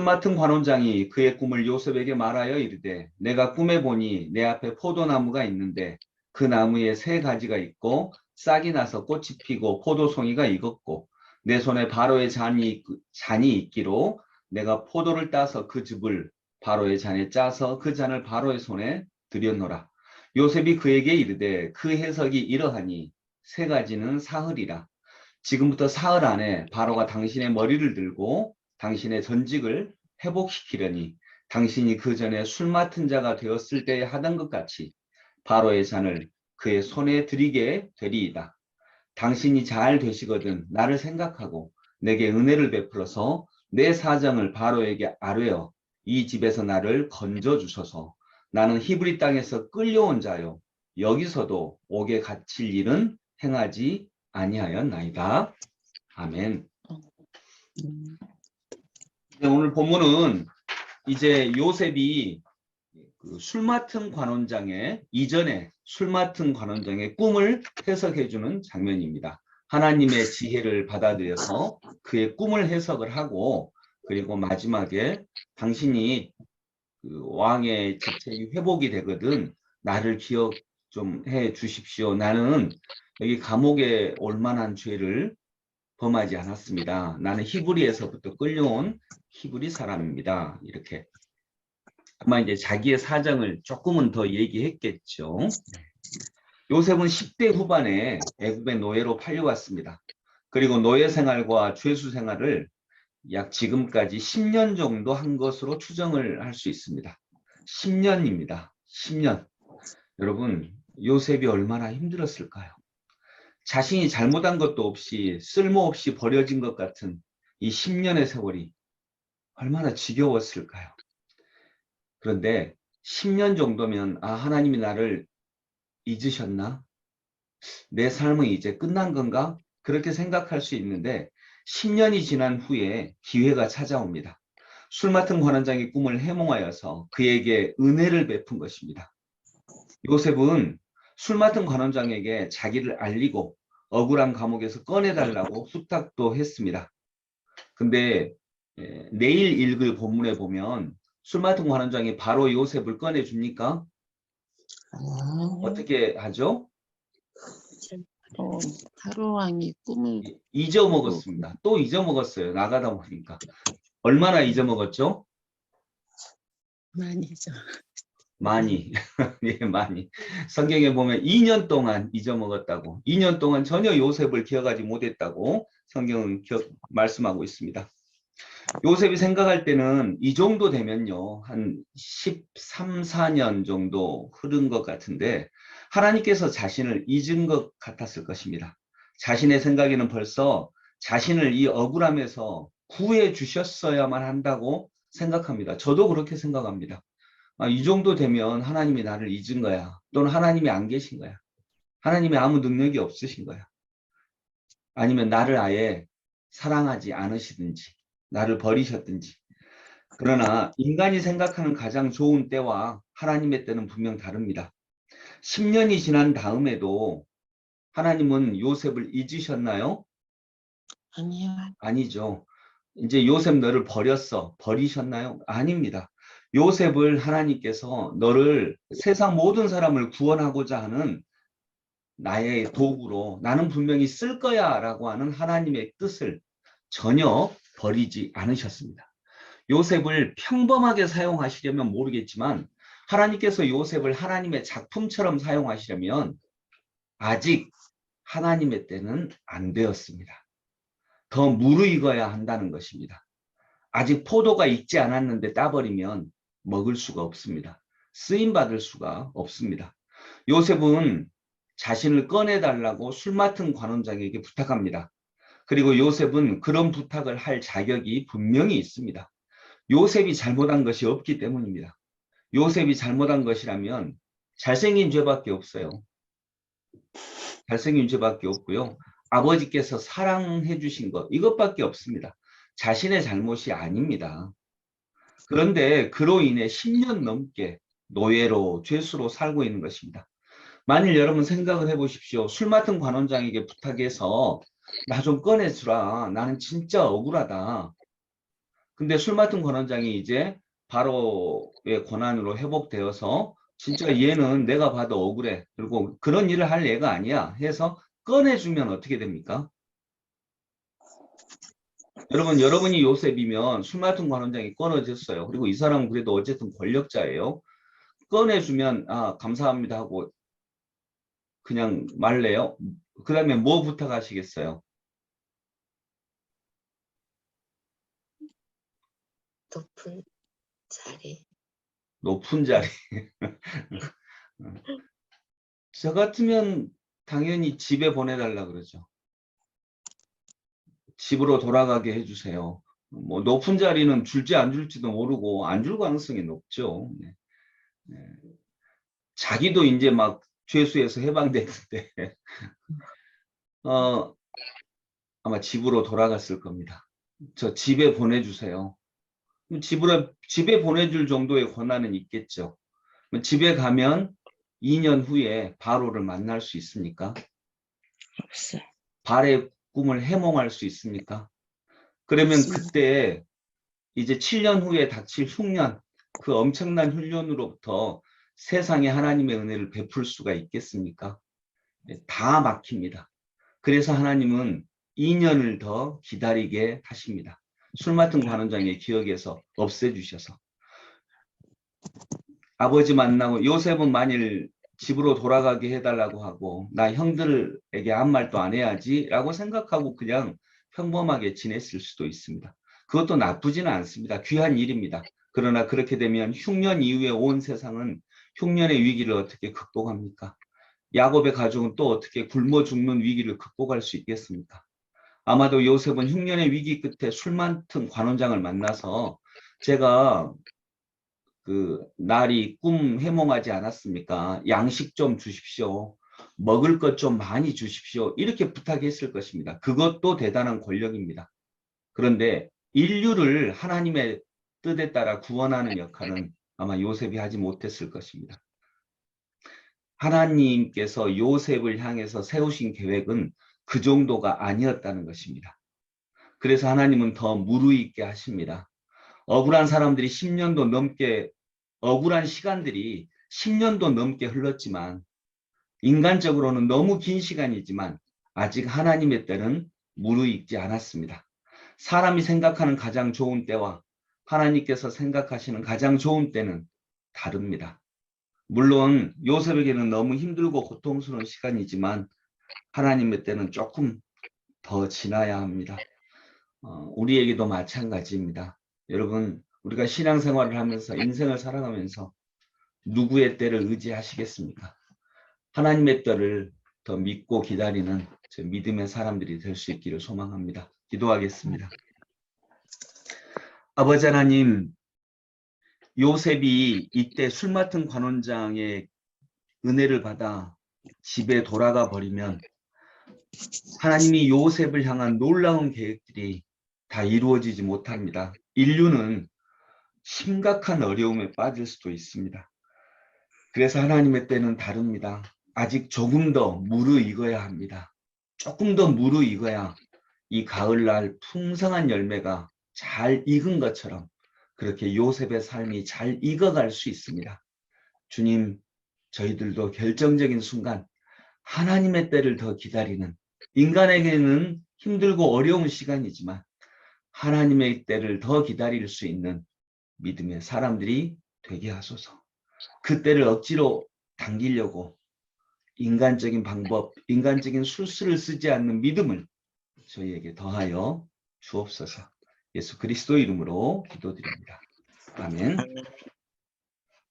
술 맡은 관원장이 그의 꿈을 요셉에게 말하여 이르되 내가 꿈에 보니 내 앞에 포도나무가 있는데 그 나무에 세 가지가 있고 싹이 나서 꽃이 피고 포도송이가 익었고 내 손에 바로의 잔이 있기로 내가 포도를 따서 그 즙을 바로의 잔에 짜서 그 잔을 바로의 손에 들였노라. 요셉이 그에게 이르되 그 해석이 이러하니 세 가지는 사흘이라. 지금부터 사흘 안에 바로가 당신의 머리를 들고 당신의 전직을 회복시키려니 당신이 그 전에 술 맡은 자가 되었을 때에 하던 것 같이 바로의 잔을 그의 손에 들이게 되리이다. 당신이 잘 되시거든 나를 생각하고 내게 은혜를 베풀어서 내 사정을 바로에게 아뢰어 이 집에서 나를 건져 주소서. 나는 히브리 땅에서 끌려온 자요 여기서도 옥에 갇힐 일은 행하지 아니하였나이다. 아멘. 오늘 본문은 이제 요셉이 술 맡은 관원장의 이전에 술 맡은 관원장의 꿈을 해석해주는 장면입니다. 하나님의 지혜를 받아들여서 그의 꿈을 해석을 하고 그리고 마지막에 당신이 그 왕의 직책이 회복이 되거든 나를 기억 좀 해 주십시오. 나는 여기 감옥에 올 만한 죄를 범하지 않았습니다. 나는 히브리에서부터 끌려온 히브리 사람입니다. 이렇게 아마 이제 자기의 사정을 조금은 더 얘기했겠죠. 요셉은 10대 후반에 애굽의 노예로 팔려왔습니다. 그리고 노예 생활과 죄수 생활을 약 지금까지 10년 정도 한 것으로 추정을 할 수 있습니다. 10년입니다. 10년. 여러분, 요셉이 얼마나 힘들었을까요? 자신이 잘못한 것도 없이 쓸모없이 버려진 것 같은 이 10년의 세월이 얼마나 지겨웠을까요? 그런데 10년 정도면 하나님이 나를 잊으셨나? 내 삶은 이제 끝난 건가? 그렇게 생각할 수 있는데 10년이 지난 후에 기회가 찾아옵니다. 술 맡은 관원장의 꿈을 해몽하여서 그에게 은혜를 베푼 것입니다. 요셉은 술 맡은 관원장에게 자기를 알리고 억울한 감옥에서 꺼내달라고 부탁도 했습니다. 근데 내일 읽을 본문에 보면 술 맡은 관원장이 바로 요셉을 꺼내줍니까? 어떻게 하죠? 바로 왕이 꿈을 잊어먹었습니다. 또 잊어먹었어요. 나가다 보니까. 얼마나 잊어먹었죠? 많이죠. 많이. 예, 많이. 성경에 보면 2년 동안 잊어먹었다고. 2년 동안 전혀 요셉을 기억하지 못했다고 성경은 말씀하고 있습니다. 요셉이 생각할 때는 이 정도 되면요. 한 13, 14년 정도 흐른 것 같은데 하나님께서 자신을 잊은 것 같았을 것입니다. 자신의 생각에는 벌써 자신을 이 억울함에서 구해 주셨어야만 한다고 생각합니다. 저도 그렇게 생각합니다. 이 정도 되면 하나님이 나를 잊은 거야. 또는 하나님이 안 계신 거야. 하나님이 아무 능력이 없으신 거야. 아니면 나를 아예 사랑하지 않으시든지 나를 버리셨든지. 그러나 인간이 생각하는 가장 좋은 때와 하나님의 때는 분명 다릅니다. 10년이 지난 다음에도 하나님은 요셉을 잊으셨나요? 아니요. 아니죠. 이제 요셉 너를 버렸어. 버리셨나요? 아닙니다. 요셉을 하나님께서 너를 세상 모든 사람을 구원하고자 하는 나의 도구로 나는 분명히 쓸 거야 라고 하는 하나님의 뜻을 전혀 버리지 않으셨습니다. 요셉을 평범하게 사용하시려면 모르겠지만 하나님께서 요셉을 하나님의 작품처럼 사용하시려면 아직 하나님의 때는 안 되었습니다. 더 무르익어야 한다는 것입니다. 아직 포도가 익지 않았는데 따버리면 먹을 수가 없습니다. 쓰임받을 수가 없습니다. 요셉은 자신을 꺼내달라고 술 맡은 관원장에게 부탁합니다. 그리고 요셉은 그런 부탁을 할 자격이 분명히 있습니다. 요셉이 잘못한 것이 없기 때문입니다. 요셉이 잘못한 것이라면 잘생긴 죄밖에 없어요. 잘생긴 죄밖에 없고요. 아버지께서 사랑해 주신 것 이것밖에 없습니다. 자신의 잘못이 아닙니다. 그런데 그로 인해 10년 넘게 노예로 죄수로 살고 있는 것입니다. 만일 여러분 생각을 해보십시오. 술 맡은 관원장에게 부탁해서 나 좀 꺼내주라. 나는 진짜 억울하다. 근데 술 맡은 관원장이 이제 바로의 권한으로 회복되어서 진짜 얘는 내가 봐도 억울해. 그리고 그런 일을 할 애가 아니야. 해서 꺼내주면 어떻게 됩니까? 여러분이 요셉이면 술 맡은 관원장이 꺼내줬어요. 그리고 이 사람은 그래도 어쨌든 권력자예요. 꺼내주면 아 감사합니다 하고 그냥 말래요. 그 다음에 뭐 부탁하시겠어요? 높은 자리. 높은 자리. 저 같으면 당연히 집에 보내달라 그러죠. 집으로 돌아가게 해주세요. 뭐 높은 자리는 줄지 안 줄지도 모르고 안 줄 가능성이 높죠. 네. 네. 자기도 이제 막 죄수에서 해방됐는데 아마 집으로 돌아갔을 겁니다. 저 집에 보내주세요. 집에 보내줄 정도의 권한은 있겠죠. 집에 가면 2년 후에 바로를 만날 수 있습니까? 없어요. 발의 꿈을 해몽할 수 있습니까? 그러면 없습니다. 그때 이제 7년 후에 닥칠 흉년, 그 엄청난 훈련으로부터 세상에 하나님의 은혜를 베풀 수가 있겠습니까? 다 막힙니다. 그래서 하나님은 2년을 더 기다리게 하십니다. 술 맡은 관원장의 기억에서 없애주셔서. 아버지 만나고 요셉은 만일 집으로 돌아가게 해달라고 하고 나 형들에게 아무 말도 안 해야지 라고 생각하고 그냥 평범하게 지냈을 수도 있습니다. 그것도 나쁘지는 않습니다. 귀한 일입니다. 그러나 그렇게 되면 흉년 이후에 온 세상은 흉년의 위기를 어떻게 극복합니까? 야곱의 가족은 또 어떻게 굶어 죽는 위기를 극복할 수 있겠습니까? 아마도 요셉은 흉년의 위기 끝에 술 맡은 관원장을 만나서 제가 그 날이 꿈 해몽하지 않았습니까? 양식 좀 주십시오. 먹을 것 좀 많이 주십시오. 이렇게 부탁했을 것입니다. 그것도 대단한 권력입니다. 그런데 인류를 하나님의 뜻에 따라 구원하는 역할은 아마 요셉이 하지 못했을 것입니다. 하나님께서 요셉을 향해서 세우신 계획은 그 정도가 아니었다는 것입니다. 그래서 하나님은 더 무르익게 하십니다. 억울한 사람들이 10년도 넘게 억울한 시간들이 10년도 넘게 흘렀지만 인간적으로는 너무 긴 시간이지만 아직 하나님의 때는 무르익지 않았습니다. 사람이 생각하는 가장 좋은 때와 하나님께서 생각하시는 가장 좋은 때는 다릅니다. 물론 요셉에게는 너무 힘들고 고통스러운 시간이지만 하나님의 때는 조금 더 지나야 합니다. 우리에게도 마찬가지입니다. 여러분 우리가 신앙생활을 하면서 인생을 살아가면서 누구의 때를 의지하시겠습니까? 하나님의 때를 더 믿고 기다리는 저 믿음의 사람들이 될 수 있기를 소망합니다. 기도하겠습니다. 아버지 하나님, 요셉이 이때 술 맡은 관원장의 은혜를 받아 집에 돌아가 버리면 하나님이 요셉을 향한 놀라운 계획들이 다 이루어지지 못합니다. 인류는 심각한 어려움에 빠질 수도 있습니다. 그래서 하나님의 때는 다릅니다. 아직 조금 더 무르익어야 합니다. 조금 더 무르익어야 이 가을날 풍성한 열매가 잘 익은 것처럼 그렇게 요셉의 삶이 잘 익어갈 수 있습니다. 주님, 저희들도 결정적인 순간 하나님의 때를 더 기다리는 인간에게는 힘들고 어려운 시간이지만 하나님의 때를 더 기다릴 수 있는 믿음의 사람들이 되게 하소서. 그 때를 억지로 당기려고 인간적인 방법, 인간적인 술수를 쓰지 않는 믿음을 저희에게 더하여 주옵소서. 예수 그리스도 이름으로 기도드립니다. 아멘.